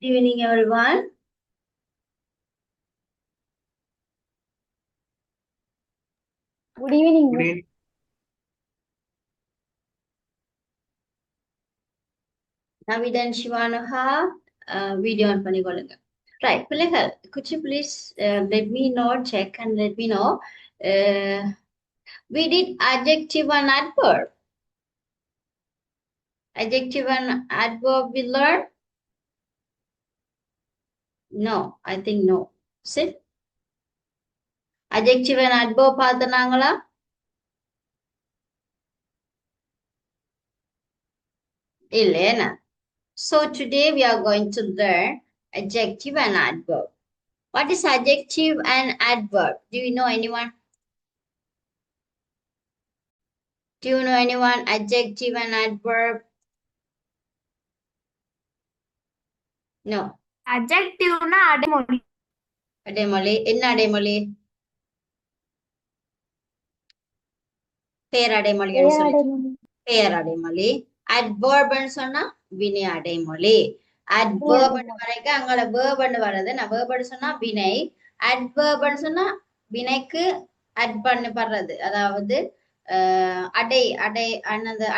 Good evening, everyone. Good evening. Good evening. Navidan Shivanaha, video on பண்ணிக்கொள்ளுங்க. Right, பிள்ளைகள், could you please let me know, check and let me know. Uh, we did adjective and adverb. Adjective and adverb we learn? No, I think no. Sit. Adjective and adverb பார்த்தனாங்களா? இல்லையா? So today we are going to learn adjective and adverb. What is adjective and adverb? Do you know anyone? Do you know anyone? Adjective and adverb? No. Adjective-னா அடைமொழி. அடைமொழி என்ன அடைமொழி? பெயர் அடைமொழின்னு சொல்லி பெயர் அடைமொழி. adverbன்னு சொன்னா வினை அடைமொழி. adverbன்னு வரைக்கும் அங்கள verbன்னு வர்றது. நான் verbன்னு சொன்னா வினை. adverbன்னு சொன்னா வினைக்கு add பண்ணப்படுறது. அதாவது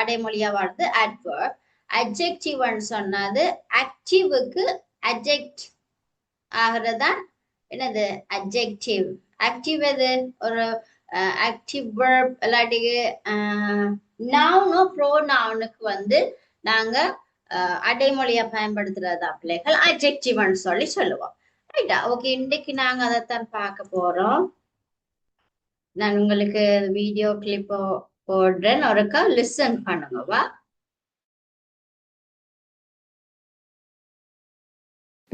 அடைமொழியா வருது adverb. adjectiveன்னு சொன்னது activeக்கு adject ஆகிறதுதான் என்னது adjective. active எது ஒரு active verb இல்லாட்டி நவுனோ ப்ரோனவுனுக்கு வந்து நாங்க அடைமொழியா பயன்படுத்துறதா பிள்ளைகள் adjectiveன்னு சொல்லி சொல்லுவோம். ரைட்டா? ஓகே, இன்னைக்கு நாங்க அதைத்தான் பார்க்க போறோம். நான் உங்களுக்கு வீடியோ கிளிப் போடுறேன், ஒருக்கா listen பண்ணுங்கவா.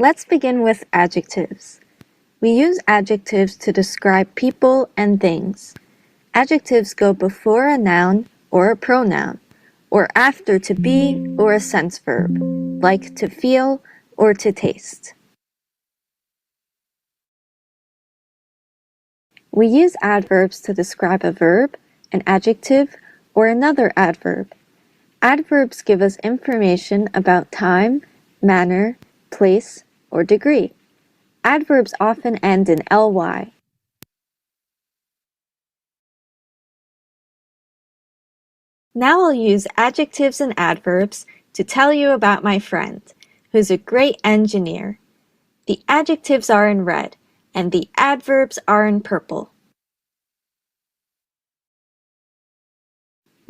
Let's begin with adjectives. We use adjectives to describe people and things. Adjectives go before a noun or a pronoun, or after to be or a sense verb, like to feel or to taste. We use adverbs to describe a verb, an adjective, or another adverb. Adverbs give us information about time, manner, place, or degree. Adverbs often end in ly. Now I'll use adjectives and adverbs to tell you about my friend, who's a great engineer. The adjectives are in red, and the adverbs are in purple.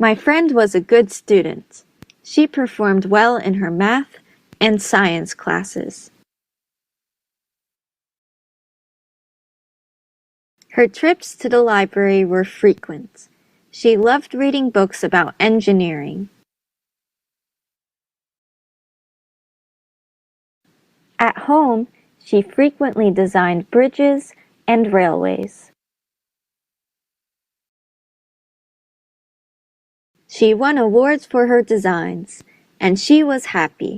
My friend was a good student. She performed well in her math and science classes. Her trips to the library were frequent. She loved reading books about engineering. At home, she frequently designed bridges and railways. She won awards for her designs, and she was happy.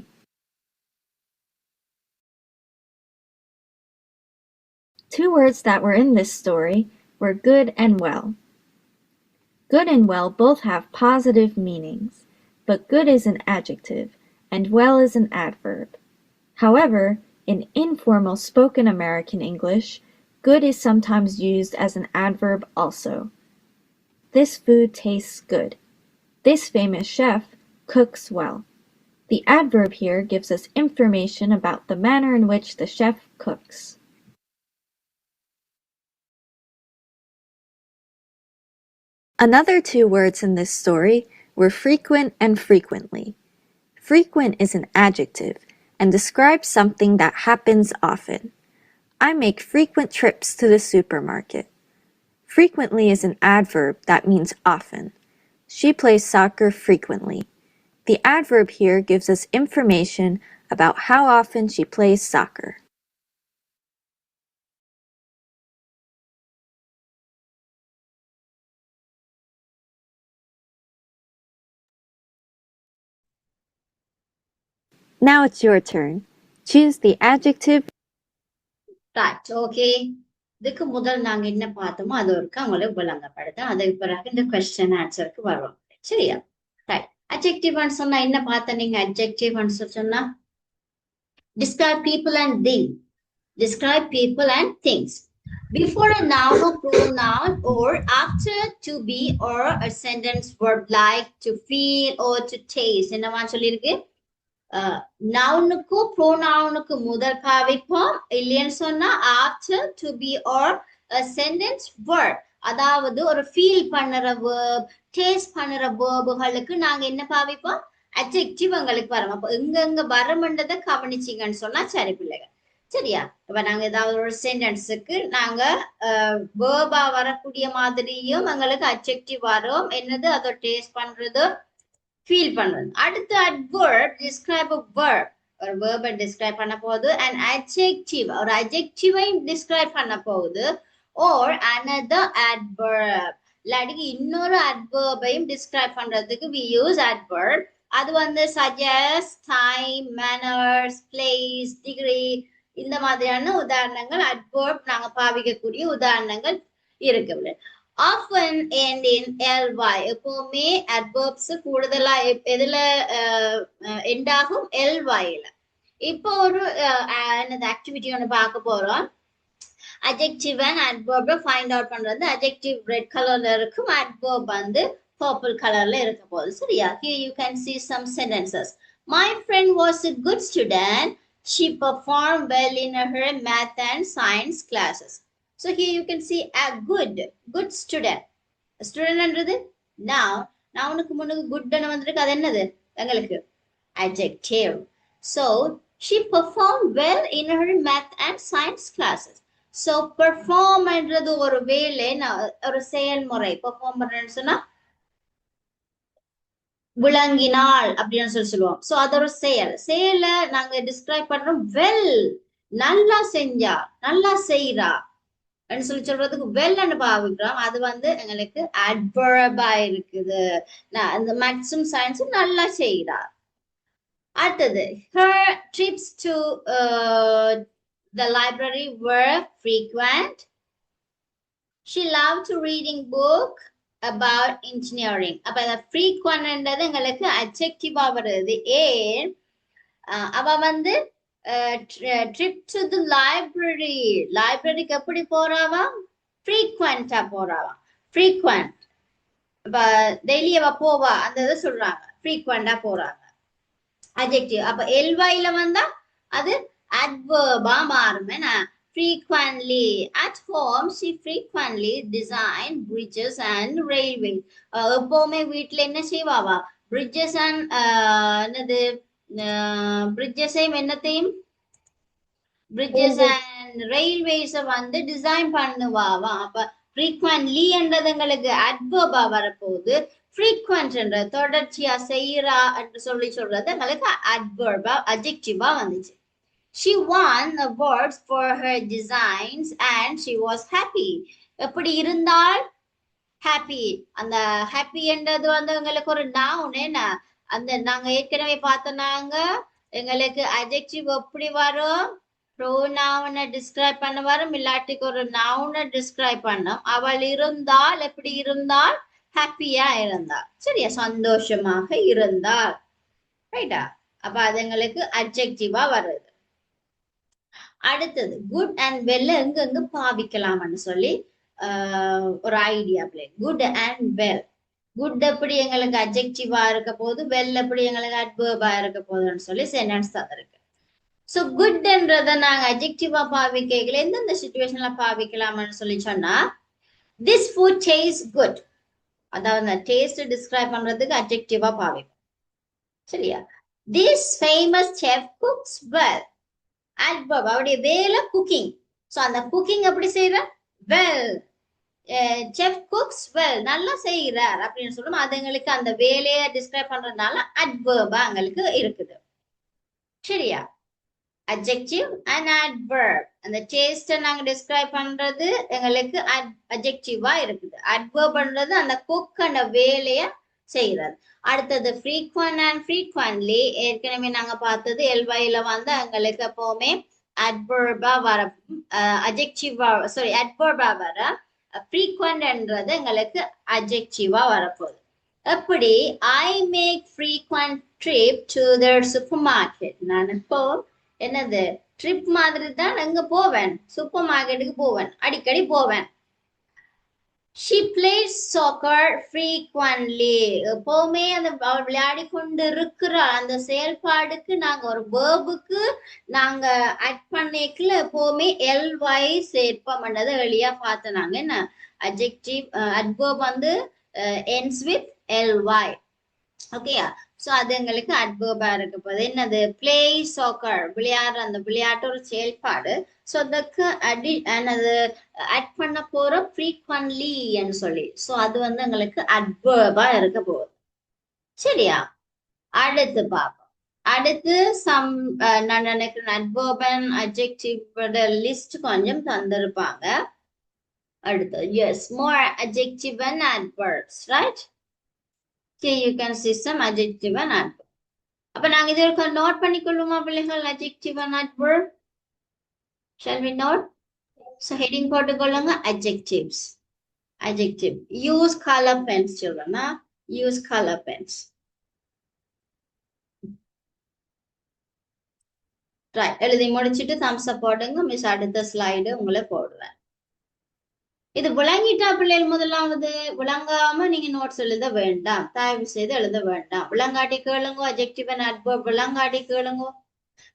Two words that were in this story were good and well. Good and well both have positive meanings, but good is an adjective and well is an adverb. However, in informal spoken American English, good is sometimes used as an adverb also. This food tastes good. This famous chef cooks well. The adverb here gives us information about the manner in which the chef cooks. Another two words in this story were frequent and frequently. Frequent is an adjective and describes something that happens often. I make frequent trips to the supermarket. Frequently is an adverb that means often. She plays soccer frequently. The adverb here gives us information about how often she plays soccer. Now it's your turn. Choose the adjective. Right, okay. இதுக்கு முதல் நாங்க என்ன பார்த்தோமோ அது ஒருக்கா உங்களுக்கு விளங்கப்படுது. அதுக்கு பிறகு இந்த கொஸ்டின் ஆன்சருக்கு வருவோம். சரியா? ரைட். அட்ஜெக்டிவ்னு சொன்னா என்ன பார்த்த நீங்க? அட்ஜெக்டிவ்னு சொன்னா Describe people and things. Describe people and things. Before a noun or pronoun or after to be or a sentence verb like to feel or to taste. என்னவா சொல்லிருக்கு? நவுனுக்கும் ப்ரோனவுனுக்கு முதல் பாவிப்போம். இல்லைன்னு சொன்னா after to be or a sentence verb. அதாவது ஒரு feel பண்ணுற verb, taste பண்ணுற verbகளுக்கு நாங்க என்ன பாவிப்போம்? adjective உங்களுக்கு வரும். அப்ப எங்க வரமன்றதை கவனிச்சிங்கன்னு சொன்னா சரி பிள்ளைகள். சரியா? இப்ப நாங்க ஏதாவது ஒரு சென்டென்ஸுக்கு நாங்க வேர்பா வரக்கூடிய மாதிரியும் எங்களுக்கு அட்ஜெக்டிவ் வரும். என்னது? அதை டேஸ்ட் பண்றது, ஃபீல் பண்றது. அடுத்து adverb, describe a verb. ஒரு வேர்பை டிஸ்கிரைப் பண்ண போகுது. அண்ட் adjective, ஒரு அட்ஜெக்டிவையும் டிஸ்கிரைப் பண்ண போகுது. or another adverb, இல்லாட்டி இன்னொரு adverbையும் டிஸ்கிரைப் பண்றதுக்கு we use adverb. அது வந்து suggest, time, manners, place, degree, இந்த மாதிரியான உதாரணங்கள் adverb நாங்க பாவிக்கக்கூடிய உதாரணங்கள் இருக்கு. often end in ly, எப்பவுமே adverbs கூடுதலா எதுல end ஆகும்? ly-ல. இப்போ ஒரு ஆக்டிவிட்டி ஒன்று பார்க்க போறோம். adjective and adverb find out பண்றது. adjective red கலர்ல இருக்கும், adverb வந்து purple கலர்ல இருக்க போகுது. சரியா? Here you can see some sentences. My friend was a good student. She performed well in her math and science classes. So here you can see a good student. Student என்றது noun. நவுனுக்கு முன்னுக்கு good ன்னு வந்திருக்கு. அது என்னது? எங்களுக்கு adjective. So she performed well in her math and science classes. So perform என்றது ஒரு வேலை, ஒரு செயல்முறை. perform பண்றேன்னு சொன்னா விளங்கினாள் அப்படின்னு சொல்லுவோம். சோ அது ஒரு செயலை நாங்க டிஸ்கிரைப் பண்றோம். வெல், நல்லா செஞ்சா, நல்லா செய்யறா சொல்றதுக்கு வெல்ன்னு பாவிக்கிறோம். அது வந்து எங்களுக்கு அட்வர்பா இருக்குது. இந்த மேக்ஸும் சயின்ஸும் நல்லா செய்யறா. அடுத்தது her trips to the library were frequent. She loved to reading book about engineering. அப்ப அந்த frequentன்றது எங்களுக்கு adjective-ஆ வருது. ஏன்? அவ வந்து trip to the library, லைப்ரரிக்கு எப்படி போறாவா? frequent-ஆ போறாவா? frequent. அப்ப டெய்லி அவ போவா, அந்த இதை சொல்றாங்க. frequent-ஆ போறாங்க. adjective. அப்ப ly-ல வந்தா அது adverb-ஆ மாறும். என்ன? frequently. At home, she frequently designed bridges and railways. எப்பவுமே வீட்டுல என்ன செய்வாவா? bridges and என்னது? bridges-ஐயும் என்னத்தையும்? bridges and railways வந்து டிசைன் பண்ணுவாவா? அப்ப frequently என்றது எங்களுக்கு adverb-ஆ வரப்போகுது. frequent என்ற தொடர்ச்சியா செய்யறா என்று சொல்றது எங்களுக்கு adverb-ஆ, adjective-ஆ வந்துச்சு. She won awards for her designs and she was happy. எப்படி இருந்தால்? happy. அந்த happy என்றது வந்து எங்களுக்கு ஒரு noun. என்ன? அந்த நாங்க ஏற்கனவே பார்த்தோம். எங்களுக்கு adjective எப்படி வரும்? pronoun டிஸ்கிரைப் பண்ண வரும், இல்லாட்டிக்கு ஒரு noun டிஸ்கிரைப் பண்ணும். அவள் இருந்தால் எப்படி இருந்தால்? ஹாப்பியா இருந்தாள். சரியா? சந்தோஷமாக இருந்தாள். ரைட்டா? அப்ப அது எங்களுக்கு adjective-ஆ வருது. அடுத்தது குட் அண்ட் வெல் எங்க பாவிக்கலாம்னு சொல்லி ஒரு idea play. Good and well. Good எப்படி எங்களுக்கு அட்ஜெக்டிவா இருக்க போது, வெல் எப்படி எங்களுக்கு அட்வர்பா இருக்க போதுன்னு சொல்லி சென்டென்ஸ் தந்திருக்கு. சோ குட்ன்றத நாங்க அட்ஜெக்டிவா பாவிக்கல எந்தெந்த சிச்சுவேஷன்ல பாவிக்கலாம்னு சொல்லி சொன்னா, திஸ் ஃபுட் டேஸ்ட் குட். அதாவது டேஸ்ட் டிஸ்கிரைப் பண்றதுக்கு அட்ஜெக்டிவா பாவிப்போம். சரியா? This famous chef cooks well. adverb, அவருடைய வேலை குக்கிங். சோ அந்த குக்கிங் எப்படி செய்யற? வெல். செஃப் குக்ஸ் வெல், நல்லா செய்யறார் அப்படின்னு சொல்லும். அது எங்களுக்கு அந்த வேலையை டிஸ்கிரைப் பண்றதுனால adverb-ஆ எங்களுக்கு இருக்குது. சரியா? adjective and adverb. அந்த டேஸ்ட் நாங்க டிஸ்கிரைப் பண்றது எங்களுக்கு adjective-ஆ இருக்குது. adverb பண்றது அந்த குக் அந்த வேலைய செய்யறது. அடுத்தது frequent and frequently. ஏற்கனவே நாங்க பார்த்தது ly-ல வந்து எங்களுக்கு எப்பவுமே adverb-ஆ வர, adjective-ஆ, சாரி adverb-ஆ வர. frequent-ன்றது எங்களுக்கு adjective-ஆ வரப்போகுது. எப்படி? I make frequent trip to the supermarket. நான் இப்போ என்னது ட்ரிப் மாதிரி தான் எங்க போவேன், சூப்பர் மார்க்கெட்டுக்கு போவேன், அடிக்கடி போவேன். She plays soccer frequently. எப்பவுமே அந்த அவள் விளையாடி கொண்டு இருக்கிற அந்த செயல்பாடுக்கு நாங்க ஒரு வேர்புக்கு நாங்க ஆட் பண்ணிக்கல எப்பவுமே ly சேர்ப்போம்ன்றதை எளியா பார்த்தோம். நாங்க என்ன adjective adverb வந்து ends with ly. ஓகேயா? சோ அது எங்களுக்கு அட்வர்பா இருக்க போகுது. என்னது பிளே சாக்கர், விளையாடுற அந்த விளையாட்டு ஒரு செயல்பாடு. சோ அதுக்கு என்னது ஆட் பண்ண போற ஃப்ரீக்வன்ட்லி சொல்லி. சோ அது வந்து எங்களுக்கு அட்வர்பா இருக்க போகுது. சரியா? அடுத்து பார்ப்போம். அடுத்து சம் நான் நினைக்கிறேன் அட்வர்ப் அண்ட் அட்ஜெக்டிவ் லிஸ்ட் கொஞ்சம் தந்திருப்பாங்க. அடுத்து yes more adjective and adverbs, right? Here you can see some adjective and adverb. அப்ப நாங்க இது ஒரு நோட் பண்ணிக்கொள்ளுமா பிள்ளைகள்? adjective and adverb. Shall we note? So heading போட்டுக்கொள்ளுங்க adjectives. Adjective. Use color pens children. Use color pens. Right. எழுதி முடிச்சிட்டு thumbs up போடுங்க. Miss அடுத்த slide உங்களை போடுவேன். இது விளங்கிட்டா பிள்ளைகள் முதலாவது விளங்காம நீங்க நோட்ஸ் எழுத வேண்டாம், தயவு செய்து எழுத வேண்டாம். விளங்காட்டி கேளுங்க, அட்ஜெக்டிவ் அண்ட் அட்வர்ப் விளங்காட்டி கேளுங்க.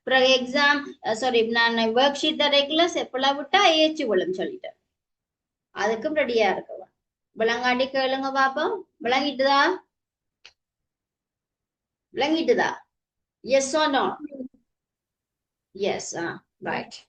பிறகு எக்ஸாம் சாரி நான் ஒர்க் ஷீட் தரைக்குள்ள செப்பலா விட்டா ஏச்சு விழும் சொல்லிட்டேன். அதுக்கும் ரெடியா இருக்கவா. விளங்காட்டி கேளுங்க பாப்போம். விளங்கிட்டுதா? விளங்கிட்டுதா? Yes or no? Yes. Right.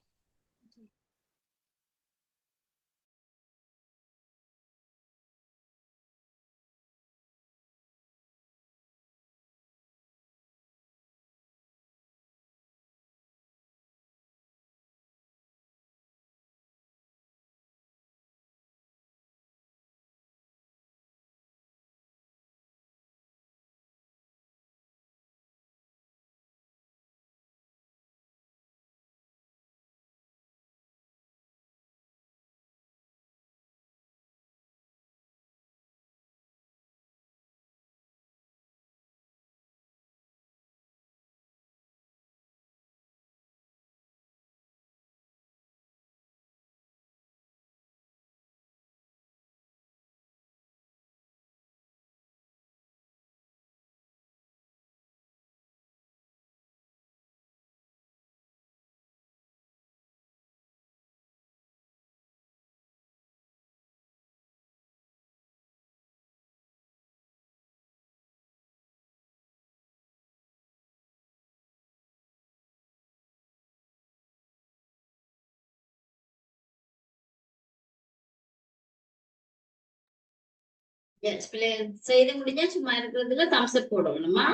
Yes பிள்ளைகள் செய்து முடிஞ்சா சும்மா இருக்கிறதுல தம்ஸ் அப் போடணுமா?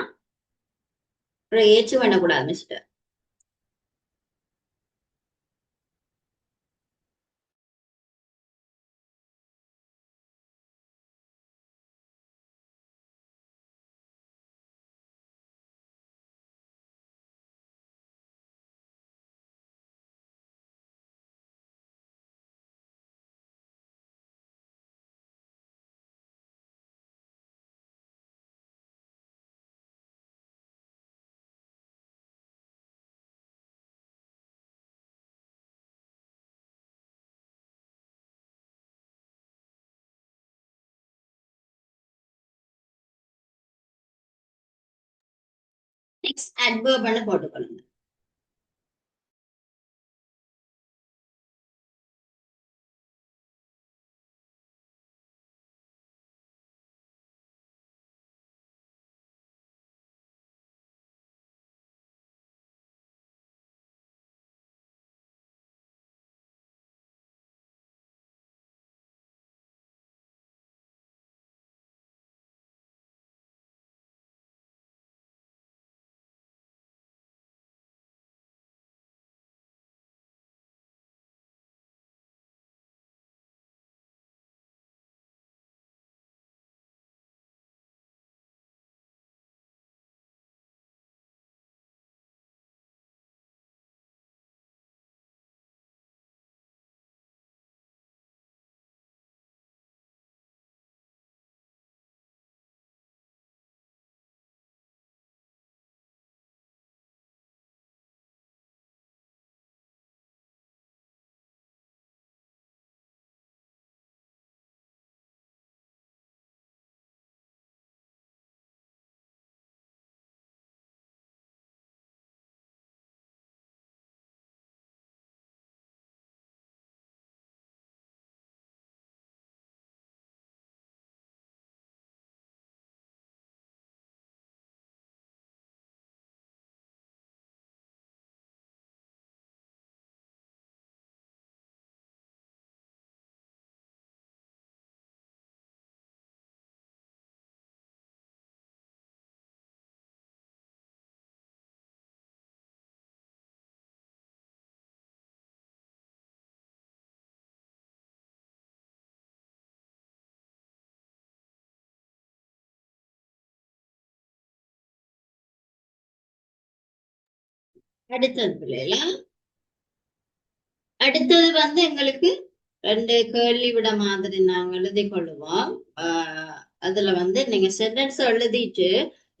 ஏச்சு பண்ணக்கூடாது மிஸ்டர். Next adverb போட்டுக்கொள்ளுங்க. அடுத்தது பிள்ளைகளா, அடுத்தது வந்து எங்களுக்கு ரெண்டு கேள்வி விட மாதிரி நாங்க எழுதி கொள்ளுவோம். அதுல வந்து நீங்க சென்டென்ஸ் எழுதிட்டு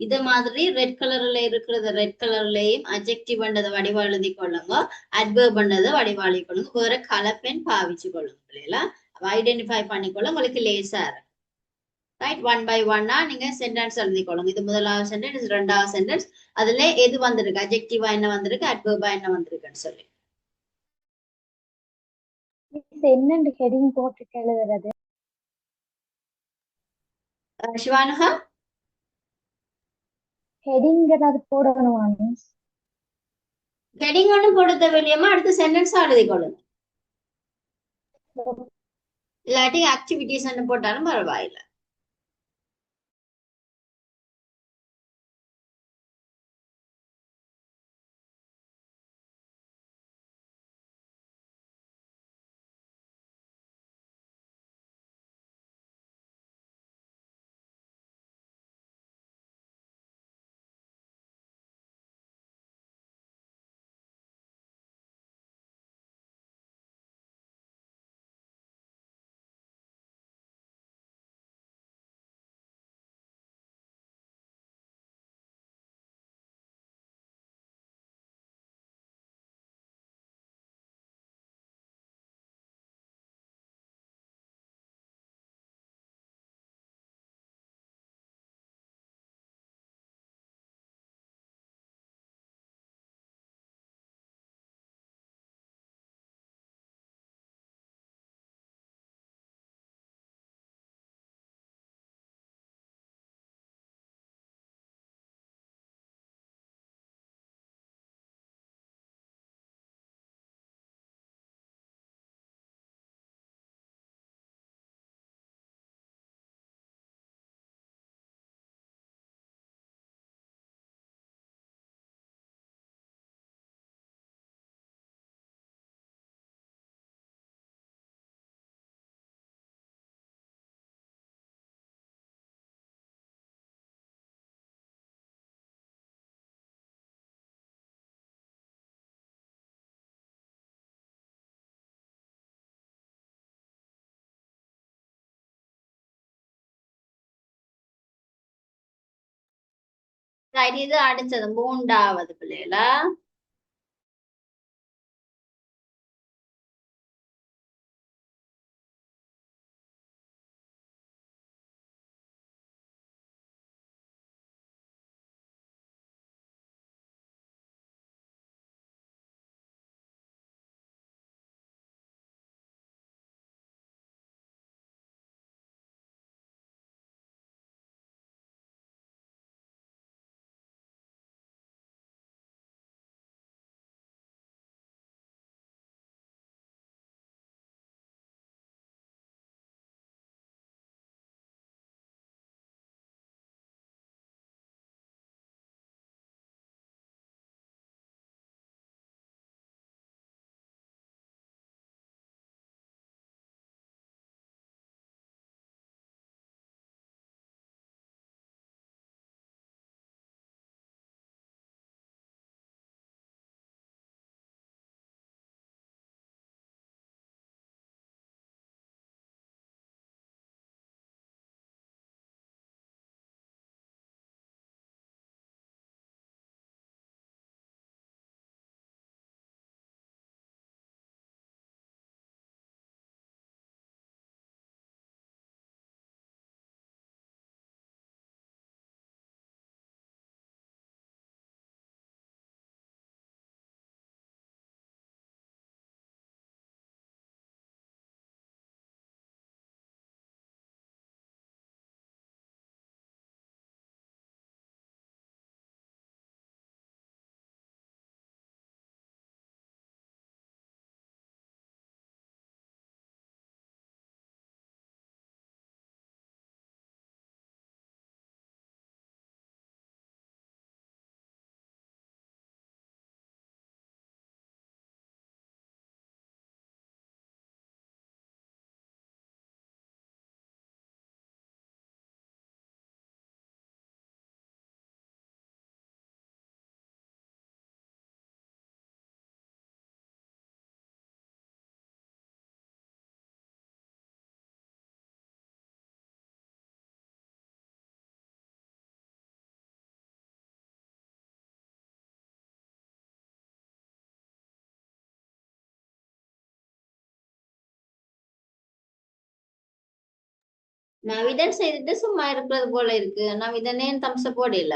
இத மாதிரி ரெட் கலர்ல இருக்கிறத ரெட் கலர்லயும் அட்ஜெக்டிவ் பண்ணதை வடிவா எழுதி கொள்ளுங்க, அட்வர்ப் பண்ணதை வடிவா எழுதி கொள்ளுங்க, வேற கலப்பெண் பாவிச்சு கொள்ளுங்க பிள்ளைகளா. ஐடென்டிஃபை பண்ணிக்கொள்ள உங்களுக்கு லேசா இருக்கும். ரைட், ஒன் பை ஒன்னா நீங்க சென்டென்ஸ் எழுதி கொள்ளுங்க. இது முதலாவது சென்டென்ஸ், ரெண்டாவது சென்டென்ஸ், அதுல எது வந்திருக்கு, அட்ஜெக்டிவா என்ன வந்திருக்கு, அட்வர்பா என்ன வந்திருக்குன்னு சொல்லி. என்னண்டு ஹெடிங் போட்டு எழுதுறது? சிவானுகா, ஹெடிங் ஏதாவது போடணுமா மிஸ்? ஹெடிங் ஒன்றும் போட தேவையில்லையம்மா, அடுத்த சென்டென்ஸா எழுதி கொள்ளுங்க. இல்லாட்டி ஆக்டிவிட்டிஸ் போட்டாலும் பரவாயில்லை. ரைட், இது அடுத்தது மூன்றாவது பிள்ளைகளா. நவிதன் செய்துட்டு சும்மா இருக்கிறது போல இருக்கு. நவிதனே தம்ச போடல.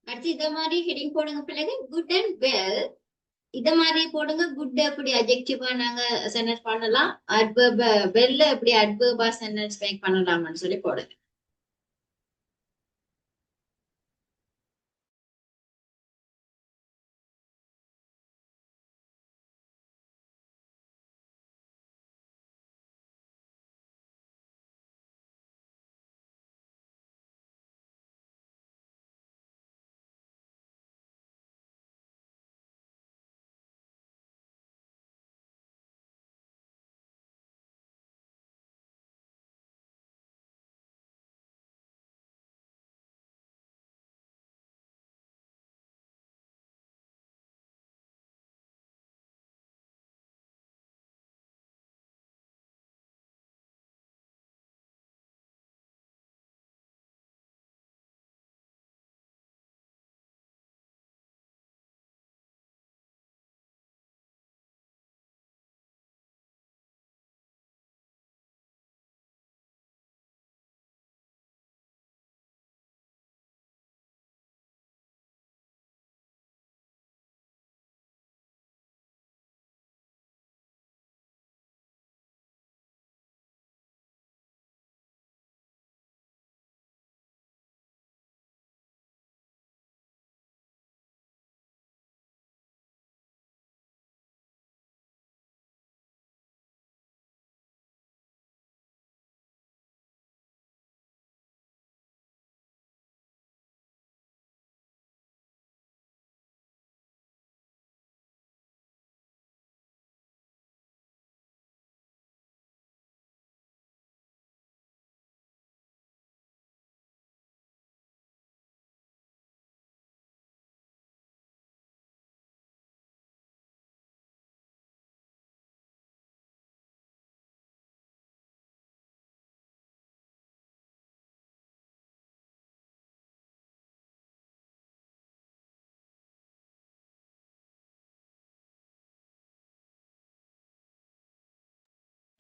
அடுத்து இத மாதிரி ஹெடிங் போடுங்க பிள்ளைங்க. குட் அண்ட் வெல் இத மாதிரி போடுங்க. குட் எப்படி அட்ஜெக்டிவா நாங்க சென்டென்ஸ் பண்ணலாம். அட்வர்ப் வெல்ல எப்படி அட்வர்பா சென்டென்ஸ் மேக் பண்ணலாம்னு சொல்லி போடுங்க.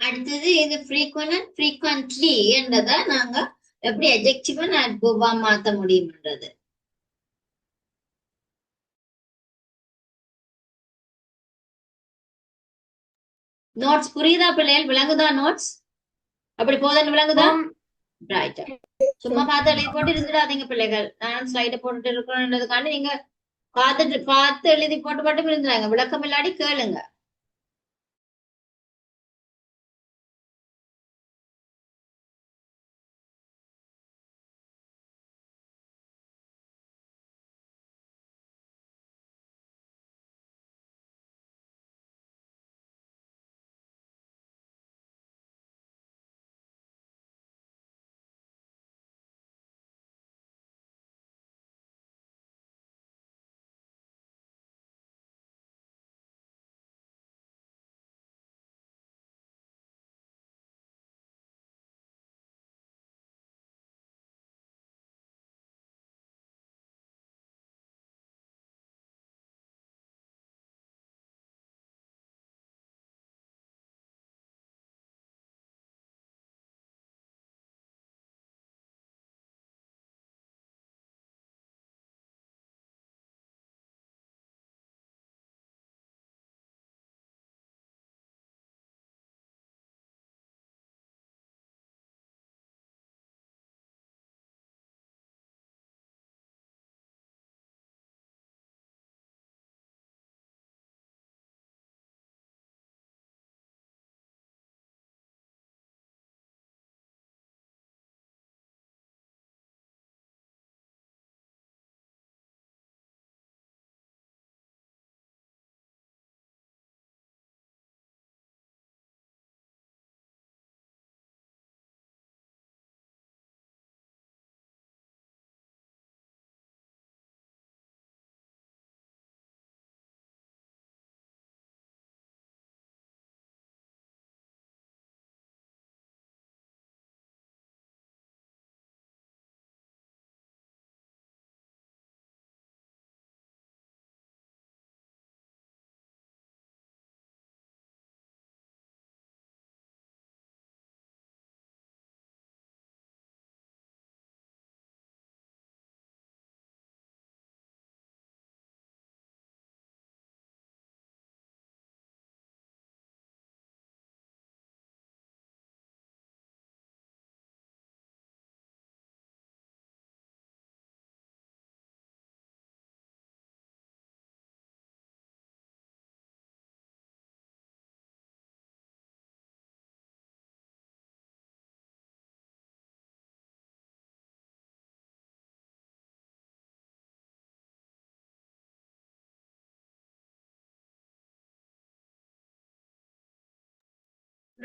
அடுத்தது இது frequent and frequently என்றத நாங்க எப்படி adjective and adverb-ஆ மாத்த முடியும்ன்றது. நோட்ஸ் புரியுதா பிள்ளைகள்? விளங்குதா நோட்ஸ்? அப்படி போதன்னு விளங்குதா? ரைட். சும்மா பார்த்து எழுதி போட்டு இருந்துடாதீங்க பிள்ளைகள். நான் ஸ்லைட போட்டுட்டு இருக்கணுன்றதுக்காண்டி நீங்க பார்த்து எழுதி போட்டு மட்டும் இருந்துறாங்க. விளக்கம் இல்லாடி கேளுங்க.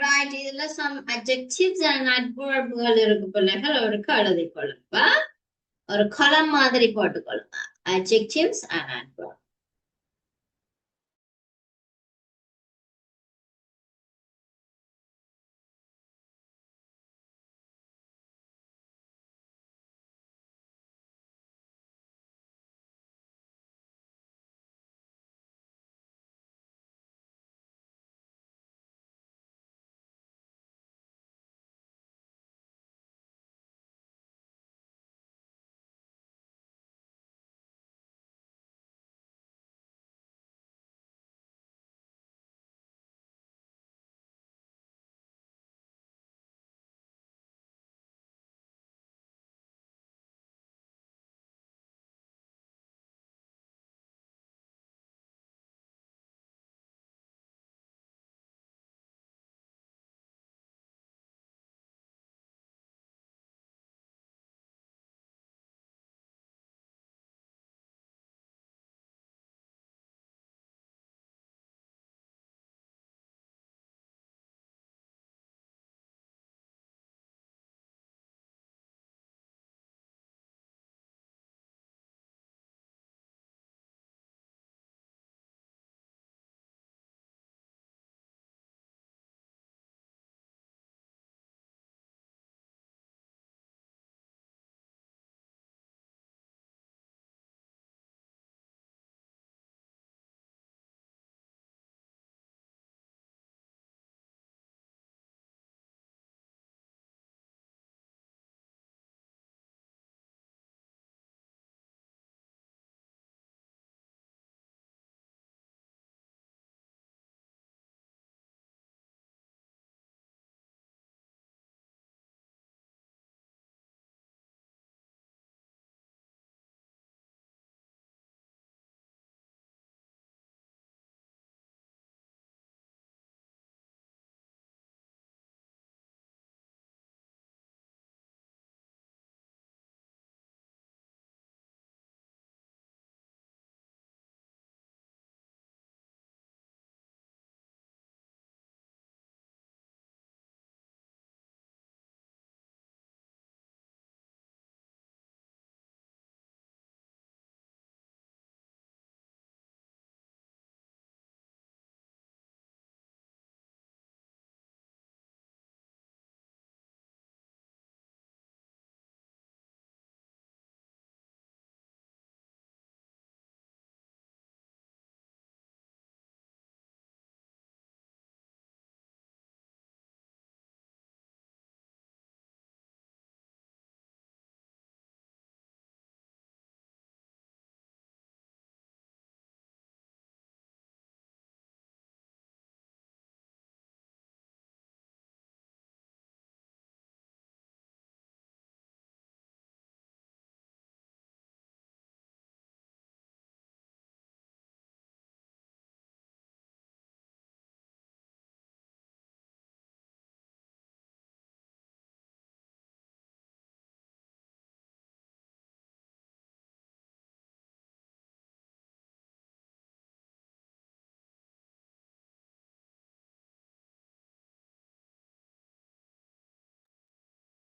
Right, இதுல some adjectives and adverbs இருக்கு பிள்ளைகள் ஒருக்கு எழுதி கொள்ளுங்க. ஒரு column மாதிரி போட்டுக்கொள்ளுங்க. Adjectives and adverbs.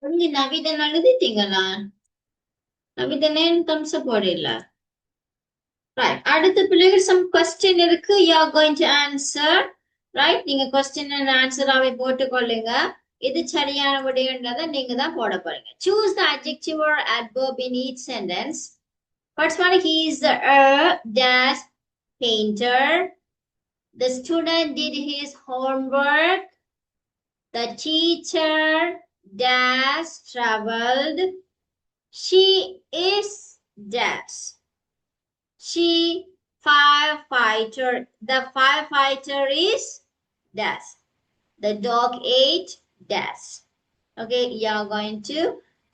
இங்க நவீதன் எழுதிட்டீங்களா? நவீதன் ஏன் thumbs up போடல? Right. அடுத்த பிள்ளைகள் some question இருக்கு. You are going to answer. Right. நீங்க question and answer ஆவே போட்டுக்கொள்ளுங்க. இது சரியான விடைன்றதை நீங்க தான் போட போறீங்க. Choose the adjective or adverb in each sentence. First one, he is a dash painter. The student did his homework. The teacher dash traveled. She is dash. She firefighter. The firefighter is dash. The dog ate dash. Okay, you are going to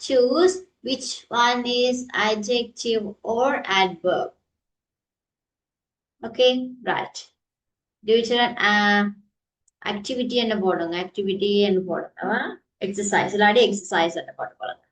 choose which one is adjective or adverb. Okay, right. Do it activity and boarding. Activity and boarding. Exercise. Exercise and boarding.